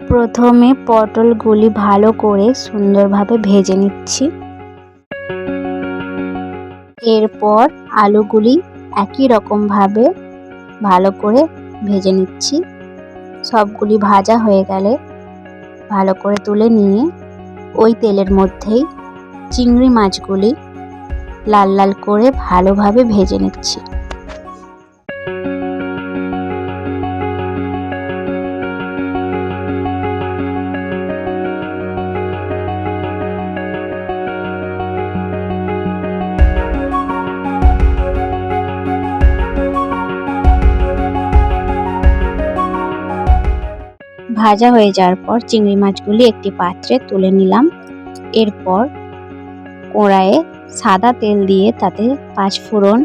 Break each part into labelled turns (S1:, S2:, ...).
S1: প্রথমে পটলগুলি ভালো করে সুন্দরভাবে ভেজে নিচ্ছি। এরপর আলুগুলি একই রকমভাবে ভালো করে ভেজে নিচ্ছি। সবগুলি ভাজা হয়ে গেলে ভালো করে তুলে নিয়ে ওই তেলের মধ্যেই চিংড়ি মাছগুলি লাল লাল করে ভালোভাবে ভেজে নিচ্ছি। ভাজা হয়ে যাওয়ার পর চিংড়ি মাছগুলি একটি পাত্রে তুলে নিলাম। এরপর কড়াইয়ে সাদা তেল দিয়ে তাতে 5 ফোড়ন,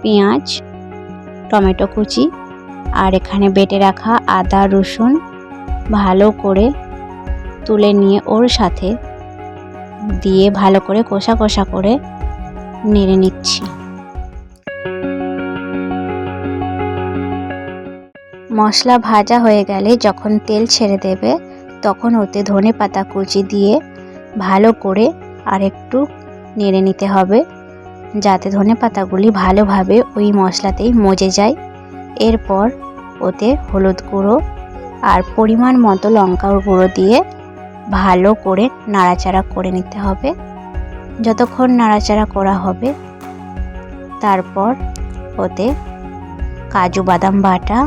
S1: পেঁয়াজ, টমেটো কুচি আর এখানে বেটে রাখা আদা রসুন ভালো করে তুলে নিয়ে ওর সাথে দিয়ে ভালো করে কষা কষা করে নেড়ে নিচ্ছি। মশলা ভাজা হয়ে গেলে যখন তেল ছেড়ে দেবে তখন ওতে ধনেপাতা কুচি দিয়ে ভালো করে আরেকটু নেড়ে নিতে হবে, যাতে ধনেপাতাগুলি ভালোভাবে ওই মশলাতেই মজে যায়। এরপর ওতে হলুদ গুঁড়ো আর পরিমাণ মতো লঙ্কার গুঁড়ো দিয়ে ভালো করে নাড়াচাড়া করে নিতে হবে। যতক্ষণ নাড়াচাড়া করা হবে তারপর ওতে কাজু বাদাম বাটা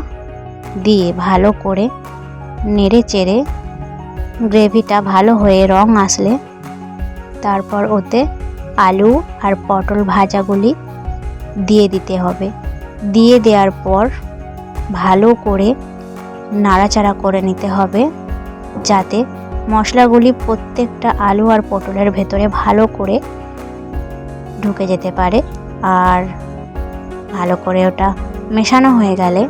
S1: দিয়ে ভালো করে নেড়ে চেড়ে গ্রেভিটা ভালো হয়ে রং আসলে তারপর ওতে আলু আর পটল ভাজাগুলি দিয়ে দিতে হবে। দিয়ে দেওয়ার পর ভালো করে নাড়াচাড়া করে নিতে হবে, যাতে মশলাগুলি প্রত্যেকটা আলু আর পটলের ভেতরে ভালো করে ঢুকে যেতে পারে। আর ভালো করে ওটা মেশানো হয়ে গেলে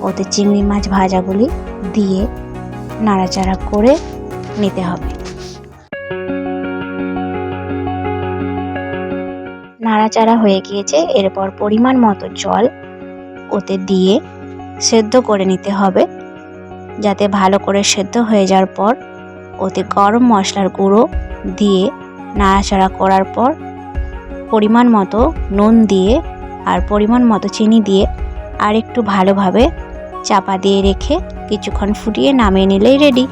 S1: ওতে চিংড়ি মাছ ভাজাগুলি দিয়ে নাড়াচাড়া করে নিতে হবে। নাড়াচাড়া হয়ে গিয়েছে, এরপর পরিমাণ মতো জল ওতে দিয়ে সেদ্ধ করে নিতে হবে। যাতে ভালো করে সেদ্ধ হয়ে যাওয়ার পর ওতে গরম মশলার গুঁড়ো দিয়ে নাড়াচাড়া করার পর পরিমাণ মতো নুন দিয়ে আর পরিমাণ মতো চিনি দিয়ে আর একটু ভালোভাবে চাপা দিয়ে রেখে কিছুক্ষণ ফুটিয়ে নামিয়ে নিলেই রেডি।